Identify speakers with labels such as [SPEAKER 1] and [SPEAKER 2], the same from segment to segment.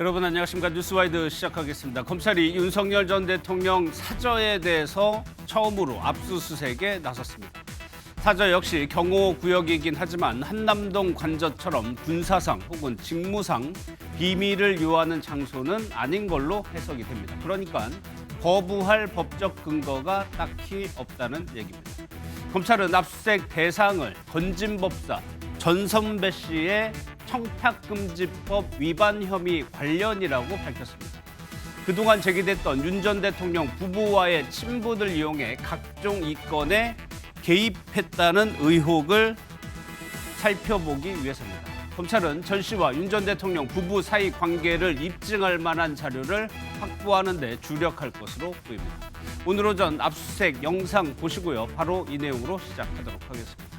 [SPEAKER 1] 여러분 안녕하십니까. 뉴스와이드 시작하겠습니다. 검찰이 윤석열 전 대통령 사저에 대해서 처음으로 압수수색에 나섰습니다. 사저 역시 경호구역이긴 하지만 한남동 관저처럼 군사상 혹은 직무상 비밀을 요하는 장소는 아닌 걸로 해석이 됩니다. 그러니까 거부할 법적 근거가 딱히 없다는 얘기입니다. 검찰은 압수수색 대상을 건진법사 전선배 씨의 청탁금지법 위반 혐의 관련이라고 밝혔습니다. 그동안 제기됐던 윤 전 대통령 부부와의 친분을 이용해 각종 이건에 개입했다는 의혹을 살펴보기 위해서입니다. 검찰은 전 씨와 윤 전 대통령 부부 사이 관계를 입증할 만한 자료를 확보하는 데 주력할 것으로 보입니다. 오늘 오전 압수수색 영상 보시고요. 바로 이 내용으로 시작하도록 하겠습니다.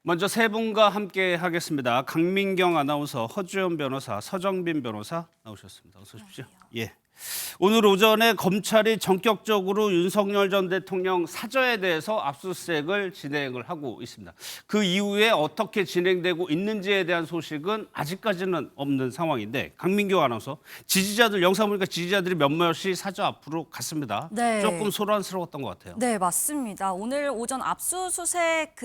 [SPEAKER 1] 먼저 세 분과 함께 하겠습니다. 강민경 아나운서, 허주연 변호사, 서정빈 변호사 나오셨습니다. 어서 오십시오. 예. 오늘 오전에 검찰이 전격적으로 윤석열 전 대통령 사저에 대해서 압수수색을 진행을 하고 있습니다. 그 이후에 어떻게 진행되고 있는지에 대한 소식은 아직까지는 없는 상황인데, 강민경 아나운서, 지지자들 영상 보니까 지지자들이 몇몇이 사저 앞으로 갔습니다.
[SPEAKER 2] 네.
[SPEAKER 1] 조금 소란스러웠던 것 같아요.
[SPEAKER 2] 네, 맞습니다. 오늘 오전 압수수색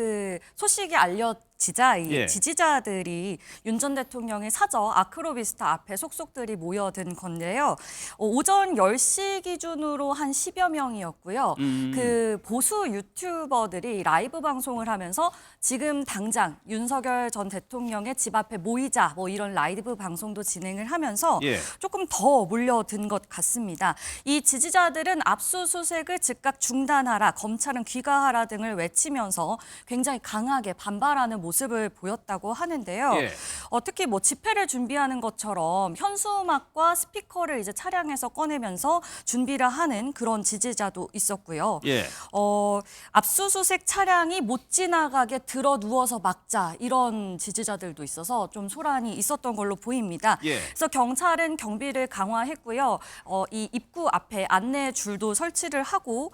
[SPEAKER 2] 소식이 알려지자
[SPEAKER 1] 예.
[SPEAKER 2] 지지자들이 윤 전 대통령의 사저 아크로비스타 앞에 속속들이 모여든 건데요. 오전 10시 기준으로 한 10여 명이었고요. 그 보수 유튜버들이 라이브 방송을 하면서 지금 당장 윤석열 전 대통령의 집 앞에 모이자, 뭐 이런 라이브 방송도 진행을 하면서
[SPEAKER 1] 예.
[SPEAKER 2] 조금 더 몰려든 것 같습니다. 이 지지자들은 압수수색을 즉각 중단하라, 검찰은 귀가하라 등을 외치면서 굉장히 강하게 반발하는 모습을 보였다고 하는데요.
[SPEAKER 1] 예.
[SPEAKER 2] 특히 뭐 집회를 준비하는 것처럼 현수막과 스피커를 이제 차량에서 꺼내면서 준비를 하는 그런 지지자도 있었고요.
[SPEAKER 1] 예.
[SPEAKER 2] 압수수색 차량이 못 지나가게 들어 누워서 막자, 이런 지지자들도 있어서 좀 소란이 있었던 걸로 보입니다.
[SPEAKER 1] 예.
[SPEAKER 2] 그래서 경찰은 경비를 강화했고요. 이 입구 앞에 안내 줄도 설치를 하고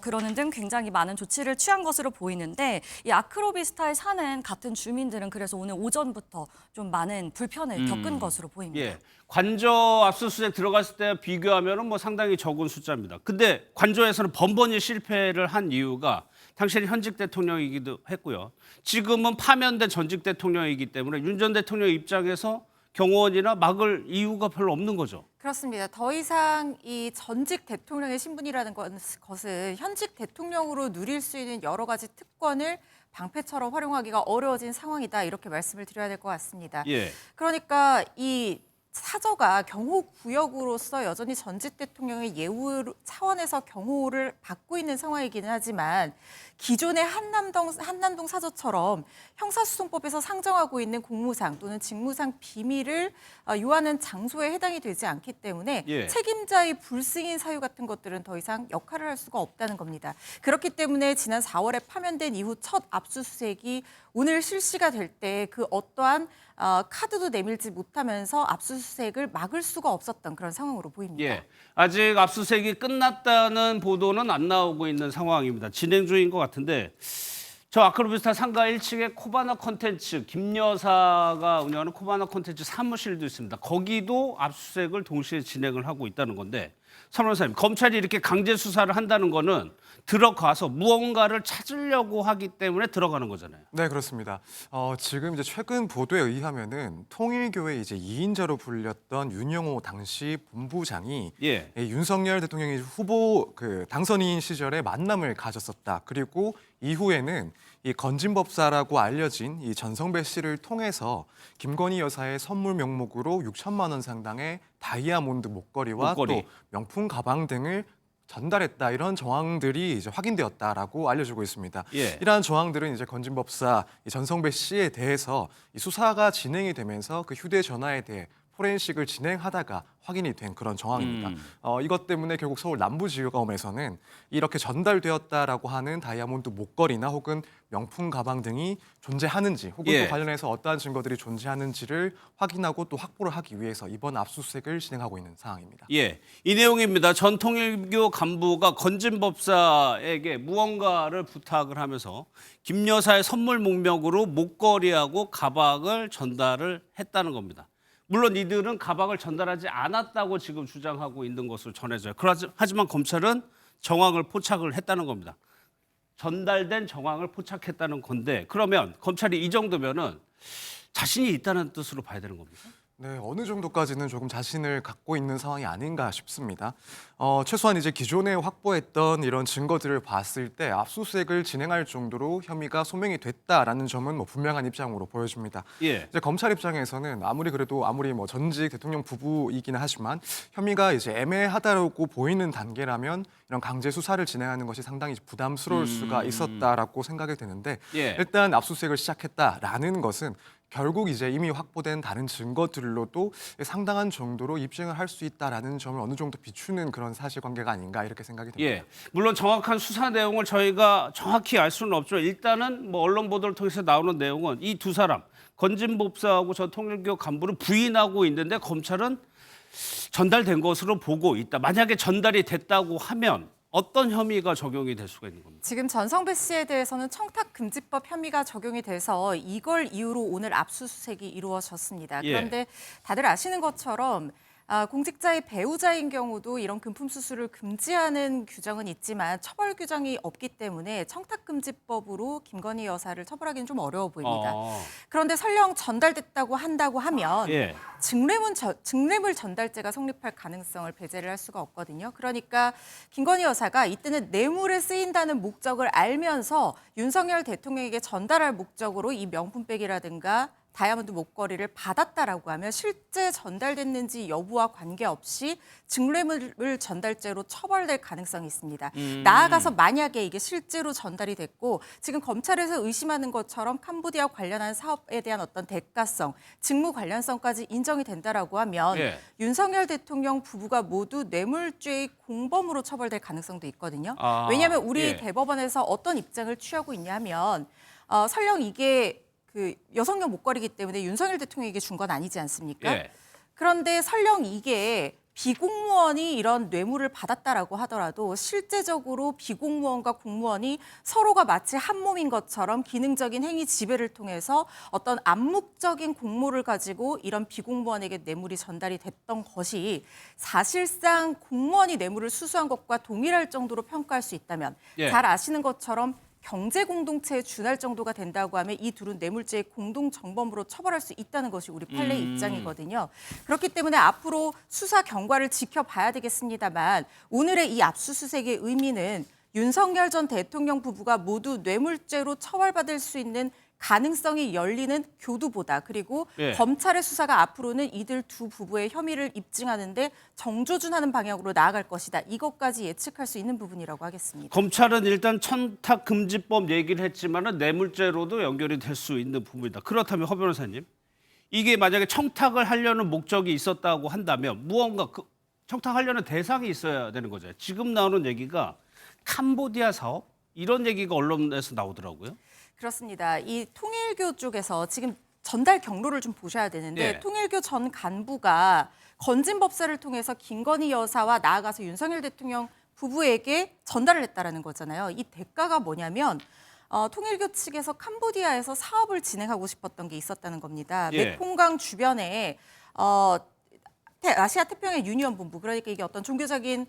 [SPEAKER 2] 그러는 등 굉장히 많은 조치를 취한 것으로 보이는데, 이 아크로비스타에 사는 같은 주민들은 그래서 오늘 오전부터 좀 많은 불편을 겪은 것으로 보입니다.
[SPEAKER 1] 예. 관저 압수수색 들어갔을 때 비교하면 뭐 상당히 적은 숫자입니다. 근데 관저에서는 번번이 실패를 한 이유가 당신이 현직 대통령이기도 했고요. 지금은 파면된 전직 대통령이기 때문에 윤 전 대통령 입장에서 경호원이나 막을 이유가 별로 없는 거죠.
[SPEAKER 3] 그렇습니다. 더 이상 이 전직 대통령의 신분이라는 것은 현직 대통령으로 누릴 수 있는 여러 가지 특권을 방패처럼 활용하기가 어려워진 상황이다, 이렇게 말씀을 드려야 될 것 같습니다.
[SPEAKER 1] 예.
[SPEAKER 3] 그러니까 이 사저가 경호구역으로서 여전히 전직 대통령의 예우 차원에서 경호를 받고 있는 상황이기는 하지만, 기존의 한남동 사저처럼 형사소송법에서 상정하고 있는 공무상 또는 직무상 비밀을 요하는 장소에 해당이 되지 않기 때문에
[SPEAKER 1] 예.
[SPEAKER 3] 책임자의 불승인 사유 같은 것들은 더 이상 역할을 할 수가 없다는 겁니다. 그렇기 때문에 지난 4월에 파면된 이후 첫 압수수색이 오늘 실시가 될 때 그 어떠한 카드도 내밀지 못하면서 압수수색을 막을 수가 없었던 그런 상황으로 보입니다.
[SPEAKER 1] 예. 아직 압수수색이 끝났다는 보도는 안 나오고 있는 상황입니다. 진행 중인 것 같은데, 저 아크로비스타 상가 1층에 코바나 콘텐츠, 김 여사가 운영하는 코바나 콘텐츠 사무실도 있습니다. 거기도 압수수색을 동시에 진행을 하고 있다는 건데, 서 변호사님, 검찰이 이렇게 강제 수사를 한다는 거는 들어가서 무언가를 찾으려고 하기 때문에 들어가는 거잖아요.
[SPEAKER 4] 네, 그렇습니다. 지금 이제 최근 보도에 의하면은 통일교회 이제 2인자로 불렸던 윤영호 당시 본부장이
[SPEAKER 1] 예.
[SPEAKER 4] 윤석열 대통령이 후보 당선인 시절에 만남을 가졌었다. 그리고 이후에는 이 건진법사라고 알려진 이 전성배 씨를 통해서 김건희 여사의 선물 명목으로 6천만 원 상당의 다이아몬드 목걸이와 또 명품 가방 등을 전달했다, 이런 정황들이 이제 확인되었다라고 알려지고 있습니다.
[SPEAKER 1] 예.
[SPEAKER 4] 이러한 정황들은 이제 건진법사 전성배 씨에 대해서 이 수사가 진행이 되면서 그 휴대전화에 대해 포렌식을 진행하다가 확인이 된 그런 정황입니다. 이것 때문에 결국 서울 남부지검에서는 이렇게 전달되었다라고 하는 다이아몬드 목걸이나 혹은 명품 가방 등이 존재하는지 혹은
[SPEAKER 1] 예.
[SPEAKER 4] 또 관련해서 어떠한 증거들이 존재하는지를 확인하고 또 확보를 하기 위해서 이번 압수수색을 진행하고 있는 상황입니다.
[SPEAKER 1] 예, 이 내용입니다. 전 통일교 간부가 건진 법사에게 무언가를 부탁을 하면서 김 여사의 선물 목록으로 목걸이하고 가방을 전달을 했다는 겁니다. 물론 이들은 가방을 전달하지 않았다고 지금 주장하고 있는 것으로 전해져요. 하지만 검찰은 정황을 포착을 했다는 겁니다. 전달된 정황을 포착했다는 건데 그러면 검찰이 이 정도면은 자신이 있다는 뜻으로 봐야 되는 겁니까?
[SPEAKER 4] 네, 어느 정도까지는 조금 자신을 갖고 있는 상황이 아닌가 싶습니다. 최소한 이제 기존에 확보했던 이런 증거들을 봤을 때 압수수색을 진행할 정도로 혐의가 소명이 됐다라는 점은 뭐 분명한 입장으로 보여집니다.
[SPEAKER 1] 예.
[SPEAKER 4] 이제 검찰 입장에서는 아무리 뭐 전직 대통령 부부이긴 하지만 혐의가 이제 애매하다고 보이는 단계라면 이런 강제 수사를 진행하는 것이 상당히 부담스러울 수가 있었다라고 생각이 되는데
[SPEAKER 1] 예.
[SPEAKER 4] 일단 압수수색을 시작했다라는 것은 결국 이제 이미 확보된 다른 증거들로도 상당한 정도로 입증을 할 수 있다라는 점을 어느 정도 비추는 그런 사실관계가 아닌가 이렇게 생각이 듭니다.
[SPEAKER 1] 예, 물론 정확한 수사 내용을 저희가 정확히 알 수는 없지만 일단은 뭐 언론 보도를 통해서 나오는 내용은 이 두 사람 건진 법사하고 전 통일교 간부를 부인하고 있는데 검찰은 전달된 것으로 보고 있다. 만약에 전달이 됐다고 하면 어떤 혐의가 적용이 될 수가 있는 겁니까?
[SPEAKER 3] 지금 전성배 씨에 대해서는 청탁금지법 혐의가 적용이 돼서 이걸 이유로 오늘 압수수색이 이루어졌습니다.
[SPEAKER 1] 예.
[SPEAKER 3] 그런데 다들 아시는 것처럼 공직자의 배우자인 경우도 이런 금품 수수를 금지하는 규정은 있지만 처벌 규정이 없기 때문에 청탁금지법으로 김건희 여사를 처벌하기는 좀 어려워 보입니다. 그런데 설령 전달됐다고 한다고 하면
[SPEAKER 1] 예.
[SPEAKER 3] 증례물 전달죄가 성립할 가능성을 배제를 할 수가 없거든요. 그러니까 김건희 여사가 이때는 뇌물에 쓰인다는 목적을 알면서 윤석열 대통령에게 전달할 목적으로 이 명품백이라든가 다이아몬드 목걸이를 받았다라고 하면 실제 전달됐는지 여부와 관계없이 증례물 전달죄로 처벌될 가능성이 있습니다. 나아가서 만약에 이게 실제로 전달이 됐고 지금 검찰에서 의심하는 것처럼 캄보디아 관련한 사업에 대한 어떤 대가성, 직무 관련성까지 인정이 된다라고 하면
[SPEAKER 1] 예.
[SPEAKER 3] 윤석열 대통령 부부가 모두 뇌물죄의 공범으로 처벌될 가능성도 있거든요.
[SPEAKER 1] 아,
[SPEAKER 3] 왜냐하면 우리
[SPEAKER 1] 예.
[SPEAKER 3] 대법원에서 어떤 입장을 취하고 있냐면 설령 이게 그 여성용 목걸이기 때문에 윤석열 대통령에게 준 건 아니지 않습니까?
[SPEAKER 1] 예.
[SPEAKER 3] 그런데 설령 이게 비공무원이 이런 뇌물을 받았다라고 하더라도 실제적으로 비공무원과 공무원이 서로가 마치 한 몸인 것처럼 기능적인 행위 지배를 통해서 어떤 암묵적인 공모를 가지고 이런 비공무원에게 뇌물이 전달이 됐던 것이 사실상 공무원이 뇌물을 수수한 것과 동일할 정도로 평가할 수 있다면
[SPEAKER 1] 예.
[SPEAKER 3] 잘 아시는 것처럼 경제 공동체에 준할 정도가 된다고 하면 이 둘은 뇌물죄의 공동 정범으로 처벌할 수 있다는 것이 우리 판례 입장이거든요. 그렇기 때문에 앞으로 수사 경과를 지켜봐야 되겠습니다만 오늘의 이 압수수색의 의미는 윤석열 전 대통령 부부가 모두 뇌물죄로 처벌받을 수 있는 가능성이 열리는 교두보다 그리고
[SPEAKER 1] 예.
[SPEAKER 3] 검찰의 수사가 앞으로는 이들 두 부부의 혐의를 입증하는데 정조준하는 방향으로 나아갈 것이다. 이것까지 예측할 수 있는 부분이라고 하겠습니다.
[SPEAKER 1] 검찰은 일단 청탁금지법 얘기를 했지만은 뇌물죄로도 연결이 될 수 있는 부분이다. 그렇다면 허 변호사님, 이게 만약에 청탁을 하려는 목적이 있었다고 한다면 무언가 청탁하려는 대상이 있어야 되는 거죠. 지금 나오는 얘기가 캄보디아 사업 이런 얘기가 언론에서 나오더라고요.
[SPEAKER 3] 그렇습니다. 이 통일교 쪽에서 지금 전달 경로를 좀 보셔야 되는데
[SPEAKER 1] 예.
[SPEAKER 3] 통일교 전 간부가 건진 법사를 통해서 김건희 여사와 나아가서 윤석열 대통령 부부에게 전달을 했다라는 거잖아요. 이 대가가 뭐냐면 통일교 측에서 캄보디아에서 사업을 진행하고 싶었던 게 있었다는 겁니다.
[SPEAKER 1] 예.
[SPEAKER 3] 메콩강 주변에 아시아 태평양 유니언 본부, 그러니까 이게 어떤 종교적인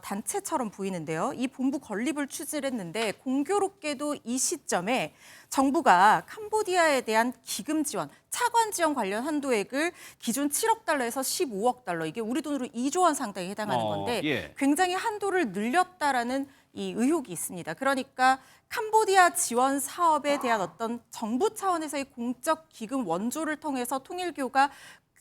[SPEAKER 3] 단체처럼 보이는데요. 이 본부 건립을 추진을 했는데 공교롭게도 이 시점에 정부가 캄보디아에 대한 기금 지원, 차관 지원 관련 한도액을 기존 7억 달러에서 15억 달러, 이게 우리 돈으로 2조 원 상당히 해당하는 건데
[SPEAKER 1] 예.
[SPEAKER 3] 굉장히 한도를 늘렸다라는 이 의혹이 있습니다. 그러니까 캄보디아 지원 사업에 대한 어떤 정부 차원에서의 공적 기금 원조를 통해서 통일교가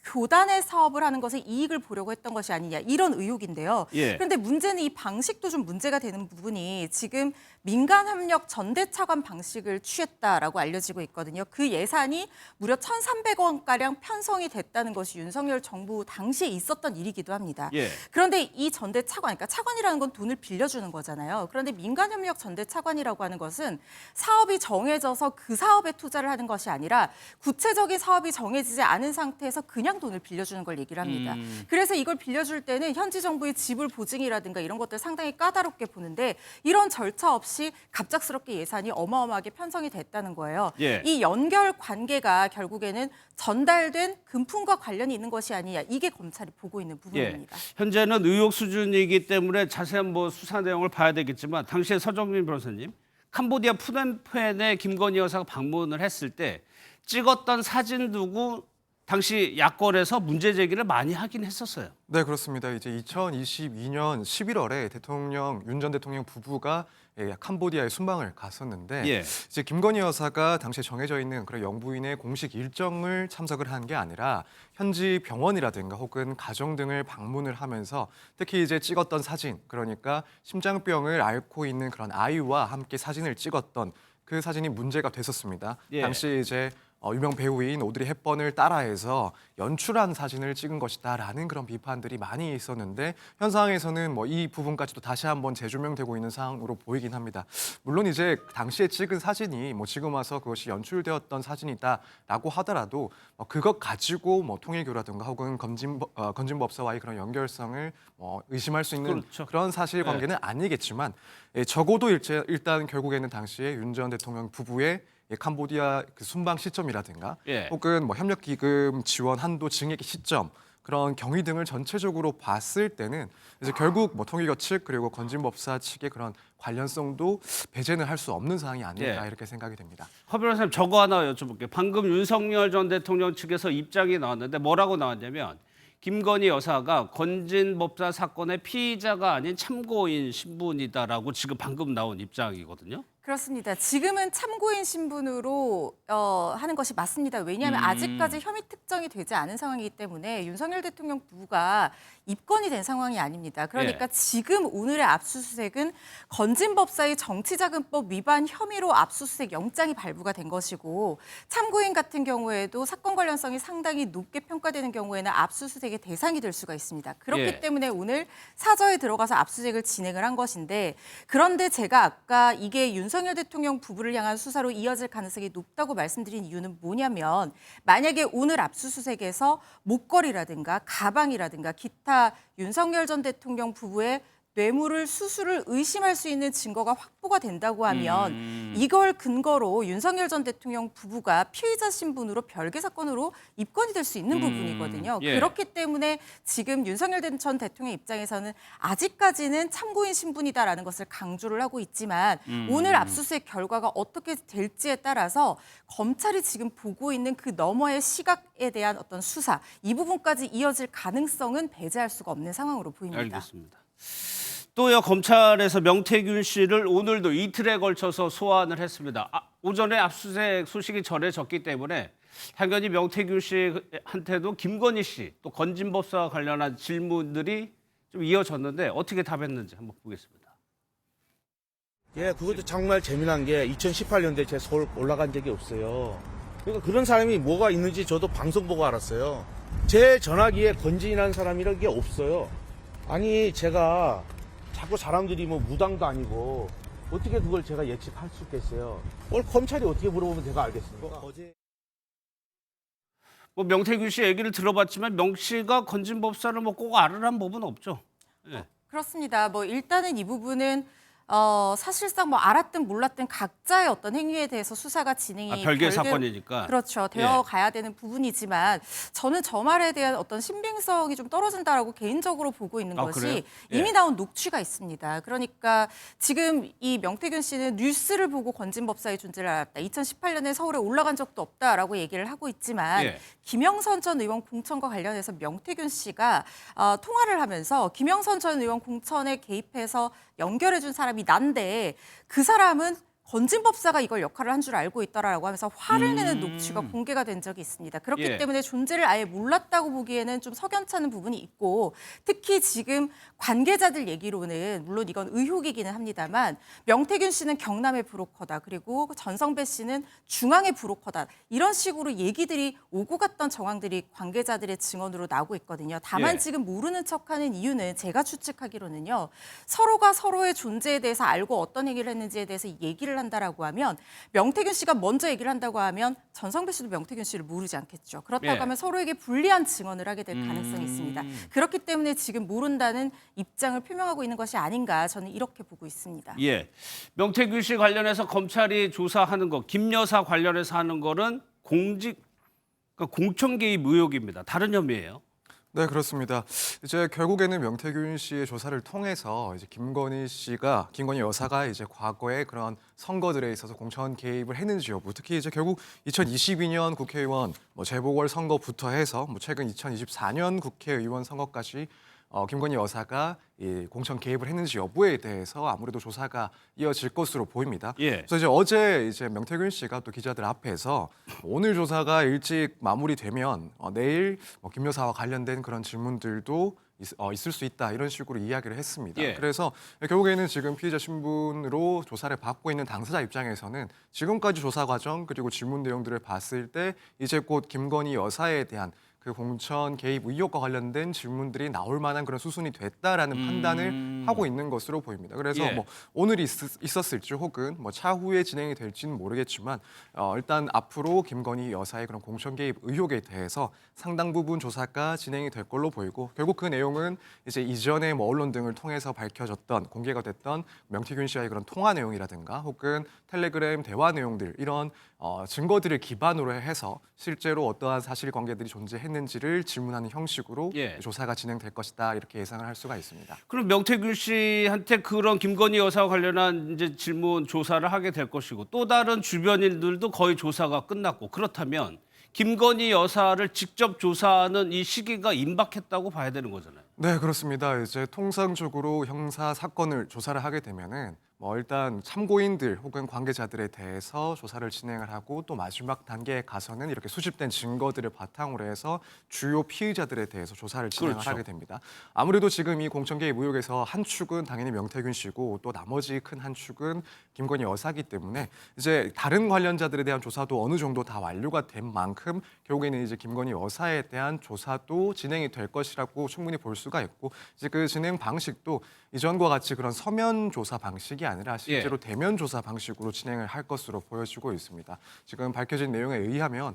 [SPEAKER 3] 교단의 사업을 하는 것에 이익을 보려고 했던 것이 아니냐 이런 의혹인데요.
[SPEAKER 1] 예.
[SPEAKER 3] 그런데 문제는 이 방식도 좀 문제가 되는 부분이 지금 민간 협력 전대 차관 방식을 취했다라고 알려지고 있거든요. 그 예산이 무려 1,300원가량 편성이 됐다는 것이 윤석열 정부 당시에 있었던 일이기도 합니다.
[SPEAKER 1] 예.
[SPEAKER 3] 그런데 이 전대 차관, 그러니까 차관이라는 건 돈을 빌려주는 거잖아요. 그런데 민간 협력 전대 차관이라고 하는 것은 사업이 정해져서 그 사업에 투자를 하는 것이 아니라 구체적인 사업이 정해지지 않은 상태에서 그냥 돈을 빌려주는 걸 얘기를 합니다. 그래서 이걸 빌려줄 때는 현지 정부의 지불 보증이라든가 이런 것들 상당히 까다롭게 보는데 이런 절차 없이 갑작스럽게 예산이 어마어마하게 편성이 됐다는 거예요.
[SPEAKER 1] 예.
[SPEAKER 3] 이 연결 관계가 결국에는 전달된 금품과 관련이 있는 것이 아니냐. 이게 검찰이 보고 있는 부분입니다.
[SPEAKER 1] 현재는 의혹 수준이기 때문에 자세한 뭐 수사 내용을 봐야 되겠지만 당시에 서정민 변호사님, 캄보디아 푸놈펜에 김건희 여사가 방문을 했을 때 찍었던 사진 두고 당시 야권에서 문제 제기를 많이 하긴 했었어요.
[SPEAKER 4] 네, 그렇습니다. 이제 2022년 11월에 윤 전 대통령 부부가 캄보디아에 순방을 갔었는데
[SPEAKER 1] 예.
[SPEAKER 4] 이제 김건희 여사가 당시에 정해져 있는 그런 영부인의 공식 일정을 참석을 한 게 아니라 현지 병원이라든가 혹은 가정 등을 방문을 하면서 특히 이제 찍었던 사진, 그러니까 심장병을 앓고 있는 그런 아이와 함께 사진을 찍었던 그 사진이 문제가 됐었습니다.
[SPEAKER 1] 예.
[SPEAKER 4] 당시 이제 유명 배우인 오드리 헵번을 따라해서 연출한 사진을 찍은 것이다라는 그런 비판들이 많이 있었는데 현 상황에서는 뭐 이 부분까지도 다시 한번 재조명되고 있는 상황으로 보이긴 합니다. 물론 이제 당시에 찍은 사진이 뭐 지금 와서 그것이 연출되었던 사진이다라고 하더라도 그것 가지고 뭐 통일교라든가 혹은 건진법사와의 그런 연결성을 의심할 수 있는
[SPEAKER 1] 그렇죠.
[SPEAKER 4] 그런 사실관계는 아니겠지만 적어도 일단 결국에는 당시에 윤 전 대통령 부부의 캄보디아 그 순방 시점이라든가
[SPEAKER 1] 예.
[SPEAKER 4] 혹은 뭐 협력기금 지원 한도 증액 시점 그런 경위 등을 전체적으로 봤을 때는 이제 결국 뭐 통일교 측 그리고 건진법사 측의 그런 관련성도 배제는 할 수 없는 사항이 아닐까
[SPEAKER 1] 예.
[SPEAKER 4] 이렇게 생각이 됩니다.
[SPEAKER 1] 허 변호사님, 저거 하나 여쭤볼게요. 방금 윤석열 전 대통령 측에서 입장이 나왔는데 뭐라고 나왔냐면 김건희 여사가 건진법사 사건의 피의자가 아닌 참고인 신분이다라고 지금 방금 나온 입장이거든요.
[SPEAKER 3] 그렇습니다. 지금은 참고인 신분으로 하는 것이 맞습니다. 왜냐하면 아직까지 혐의 특정이 되지 않은 상황이기 때문에 윤석열 대통령 부부가 입건이 된 상황이 아닙니다. 그러니까
[SPEAKER 1] 예.
[SPEAKER 3] 지금 오늘의 압수수색은 건진법사의 정치자금법 위반 혐의로 압수수색 영장이 발부가 된 것이고 참고인 같은 경우에도 사건 관련성이 상당히 높게 평가되는 경우에는 압수수색의 대상이 될 수가 있습니다. 그렇기
[SPEAKER 1] 예.
[SPEAKER 3] 때문에 오늘 사저에 들어가서 압수수색을 진행을 한 것인데 그런데 제가 아까 이게 윤석열 대통령 부부를 향한 수사로 이어질 가능성이 높다고 말씀드린 이유는 뭐냐면 만약에 오늘 압수수색에서 목걸이라든가 가방이라든가 기타 윤석열 전 대통령 부부의 뇌물을 수수를 의심할 수 있는 증거가 확보가 된다고 하면 이걸 근거로 윤석열 전 대통령 부부가 피의자 신분으로 별개 사건으로 입건이 될 수 있는 부분이거든요.
[SPEAKER 1] 예.
[SPEAKER 3] 그렇기 때문에 지금 윤석열 전 대통령 입장에서는 아직까지는 참고인 신분이다라는 것을 강조를 하고 있지만 오늘 압수수색 결과가 어떻게 될지에 따라서 검찰이 지금 보고 있는 그 너머의 시각에 대한 어떤 수사 이 부분까지 이어질 가능성은 배제할 수가 없는 상황으로 보입니다.
[SPEAKER 1] 알겠습니다. 또요, 검찰에서 명태균 씨를 오늘도 이틀에 걸쳐서 소환을 했습니다. 오전에 압수수색 소식이 전해졌기 때문에 당연히 명태균 씨한테도 김건희 씨 또 건진법사와 관련한 질문들이 좀 이어졌는데 어떻게 답했는지 한번 보겠습니다.
[SPEAKER 5] 예, 그것도 정말 재미난 게 2018년도에 제가 서울 올라간 적이 없어요. 그러니까 그런 사람이 뭐가 있는지 저도 방송 보고 알았어요. 제 전화기에 건진이라는 사람이라는 게 없어요. 아니 제가 자꾸 사람들이 뭐 무당도 아니고 어떻게 그걸 제가 예측할 수 있겠어요. 오늘 검찰이 어떻게 물어보면 제가 알겠습니까? 어제
[SPEAKER 1] 뭐 명태균 씨 얘기를 들어봤지만 명 씨가 건진법사를 뭐 꼭 알으란 법은 없죠. 예.
[SPEAKER 3] 그렇습니다. 뭐 일단은 이 부분은 사실상 뭐 알았든 몰랐든 각자의 어떤 행위에 대해서 수사가 진행이
[SPEAKER 1] 별개 사건이니까.
[SPEAKER 3] 그렇죠. 되어 가야 되는 부분이지만 저는 저 말에 대한 어떤 신빙성이 좀 떨어진다라고 개인적으로 보고 있는 것이
[SPEAKER 1] 그래요? 예.
[SPEAKER 3] 이미 나온 녹취가 있습니다. 그러니까 지금 이 명태균 씨는 뉴스를 보고 건진법사의 존재를 알았다. 2018년에 서울에 올라간 적도 없다라고 얘기를 하고 있지만
[SPEAKER 1] 예.
[SPEAKER 3] 김영선 전 의원 공천과 관련해서 명태균 씨가 통화를 하면서 김영선 전 의원 공천에 개입해서 연결해준 사람이 난데 그 사람은 건진법사가 이걸 역할을 한 줄 알고 있다라고 하면서 화를 내는 녹취가 공개가 된 적이 있습니다. 그렇기
[SPEAKER 1] 예.
[SPEAKER 3] 때문에 존재를 아예 몰랐다고 보기에는 좀 석연찮은 부분이 있고 특히 지금 관계자들 얘기로는 물론 이건 의혹이기는 합니다만 명태균 씨는 경남의 브로커다. 그리고 전성배 씨는 중앙의 브로커다. 이런 식으로 얘기들이 오고 갔던 정황들이 관계자들의 증언으로 나오고 있거든요. 다만
[SPEAKER 1] 예.
[SPEAKER 3] 지금 모르는 척하는 이유는 제가 추측하기로는요. 서로가 서로의 존재에 대해서 알고 어떤 얘기를 했는지에 대해서 얘기를 한다라고 하면 명태균 씨가 먼저 얘기를 한다고 하면 전성배 씨도 명태균 씨를 모르지 않겠죠. 그렇다고
[SPEAKER 1] 예.
[SPEAKER 3] 하면 서로에게 불리한 증언을 하게 될 가능성이 있습니다. 그렇기 때문에 지금 모른다는 입장을 표명하고 있는 것이 아닌가 저는 이렇게 보고 있습니다.
[SPEAKER 1] 예. 명태균 씨 관련해서 검찰이 조사하는 거, 김 여사 관련해서 하는 거는 그러니까 공천 개입 의혹입니다. 다른 혐의예요.
[SPEAKER 4] 네, 그렇습니다. 이제 결국에는 명태균 씨의 조사를 통해서 이제 김건희 여사가 이제 과거에 그런 선거들에 있어서 공천 개입을 했는지 여부, 특히 이제 결국 2022년 국회의원 재보궐 선거부터 해서 최근 2024년 국회의원 선거까지 김건희 여사가 이 공천 개입을 했는지 여부에 대해서 아무래도 조사가 이어질 것으로 보입니다.
[SPEAKER 1] 예.
[SPEAKER 4] 그래서 이제 어제 명태균 씨가 또 기자들 앞에서 오늘 조사가 일찍 마무리되면 내일 김 여사와 관련된 그런 질문들도 있을 수 있다 이런 식으로 이야기를 했습니다.
[SPEAKER 1] 예.
[SPEAKER 4] 그래서 결국에는 지금 피의자 신분으로 조사를 받고 있는 당사자 입장에서는 지금까지 조사 과정 그리고 질문 내용들을 봤을 때 이제 곧 김건희 여사에 대한 그 공천 개입 의혹과 관련된 질문들이 나올 만한 그런 수순이 됐다라는 판단을 하고 있는 것으로 보입니다. 그래서
[SPEAKER 1] 예.
[SPEAKER 4] 오늘 있었을지 혹은 차후에 진행이 될지는 모르겠지만 일단 앞으로 김건희 여사의 그런 공천 개입 의혹에 대해서 상당 부분 조사가 진행이 될 걸로 보이고 결국 그 내용은 이제 이전에 언론 등을 통해서 밝혀졌던 공개가 됐던 명태균 씨와의 그런 통화 내용이라든가 혹은 텔레그램 대화 내용들 이런 증거들을 기반으로 해서 실제로 어떠한 사실관계들이 존재했는지를 질문하는 형식으로
[SPEAKER 1] 예.
[SPEAKER 4] 조사가 진행될 것이다 이렇게 예상을 할 수가 있습니다.
[SPEAKER 1] 그럼 명태균 씨한테 그런 김건희 여사와 관련한 이제 질문 조사를 하게 될 것이고 또 다른 주변인들도 거의 조사가 끝났고 그렇다면 김건희 여사를 직접 조사하는 이 시기가 임박했다고 봐야 되는 거잖아요.
[SPEAKER 4] 네, 그렇습니다. 이제 통상적으로 형사 사건을 조사를 하게 되면은 일단 참고인들 혹은 관계자들에 대해서 조사를 진행을 하고 또 마지막 단계에 가서는 이렇게 수집된 증거들을 바탕으로 해서 주요 피의자들에 대해서 조사를 진행을
[SPEAKER 1] 그렇죠.
[SPEAKER 4] 하게 됩니다. 아무래도 지금 이 공천 개입 의혹에서 한 축은 당연히 명태균 씨고 또 나머지 큰 한 축은 김건희 여사기 때문에 이제 다른 관련자들에 대한 조사도 어느 정도 다 완료가 된 만큼 결국에는 이제 김건희 여사에 대한 조사도 진행이 될 것이라고 충분히 볼 수가 있고 이제 그 진행 방식도 이전과 같이 그런 서면 조사 방식이 아니라 실제로 대면 조사 방식으로 진행을 할 것으로 보여지고 있습니다. 지금 밝혀진 내용에 의하면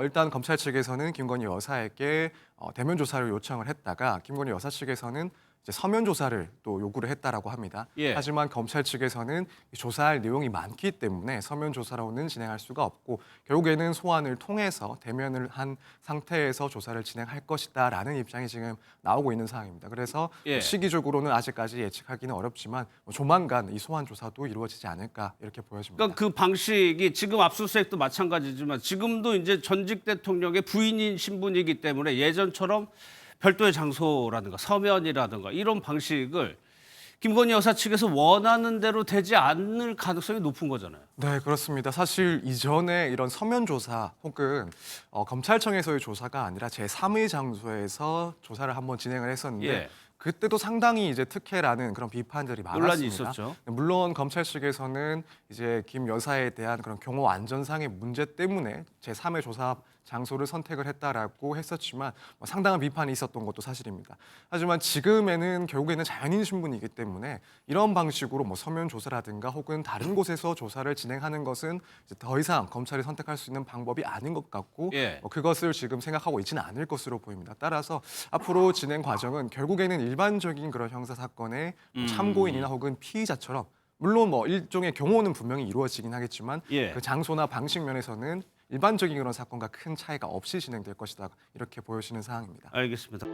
[SPEAKER 4] 일단 검찰 측에서는 김건희 여사에게 대면 조사를 요청을 했다가 김건희 여사 측에서는 이제 서면 조사를 또 요구를 했다라고 합니다.
[SPEAKER 1] 예.
[SPEAKER 4] 하지만 검찰 측에서는 조사할 내용이 많기 때문에 서면 조사로는 진행할 수가 없고 결국에는 소환을 통해서 대면을 한 상태에서 조사를 진행할 것이다라는 입장이 지금 나오고 있는 상황입니다. 그래서
[SPEAKER 1] 예.
[SPEAKER 4] 시기적으로는 아직까지 예측하기는 어렵지만 조만간 이 소환 조사도 이루어지지 않을까 이렇게 보여집니다.
[SPEAKER 1] 그러니까 그 방식이 지금 압수수색도 마찬가지지만 지금도 이제 전직 대통령의 부인인 신분이기 때문에 예전처럼 별도의 장소라든가 서면이라든가 이런 방식을 김건희 여사 측에서 원하는 대로 되지 않을 가능성이 높은 거잖아요.
[SPEAKER 4] 네, 그렇습니다. 사실 이전에 이런 서면 조사 혹은 검찰청에서의 조사가 아니라 제3의 장소에서 조사를 한번 진행을 했었는데
[SPEAKER 1] 예.
[SPEAKER 4] 그때도 상당히 이제 특혜라는 그런 비판들이
[SPEAKER 1] 논란이
[SPEAKER 4] 많았습니다.
[SPEAKER 1] 있었죠.
[SPEAKER 4] 물론 검찰 측에서는 이제 김 여사에 대한 그런 경호 안전상의 문제 때문에 제3의 조사 장소를 선택을 했다라고 했었지만 상당한 비판이 있었던 것도 사실입니다. 하지만 지금에는 결국에는 자연인 신분이기 때문에 이런 방식으로 서면 조사라든가 혹은 다른 곳에서 조사를 진행하는 것은 이제 더 이상 검찰이 선택할 수 있는 방법이 아닌 것 같고
[SPEAKER 1] 예.
[SPEAKER 4] 그것을 지금 생각하고 있지는 않을 것으로 보입니다. 따라서 앞으로 진행 과정은 결국에는 일반적인 그런 형사 사건의 참고인이나 혹은 피의자처럼 물론 일종의 경호는 분명히 이루어지긴 하겠지만
[SPEAKER 1] 예.
[SPEAKER 4] 그 장소나 방식 면에서는 일반적인 그런 사건과 큰 차이가 없이 진행될 것이다 이렇게 보여지는 상황입니다.
[SPEAKER 1] 알겠습니다.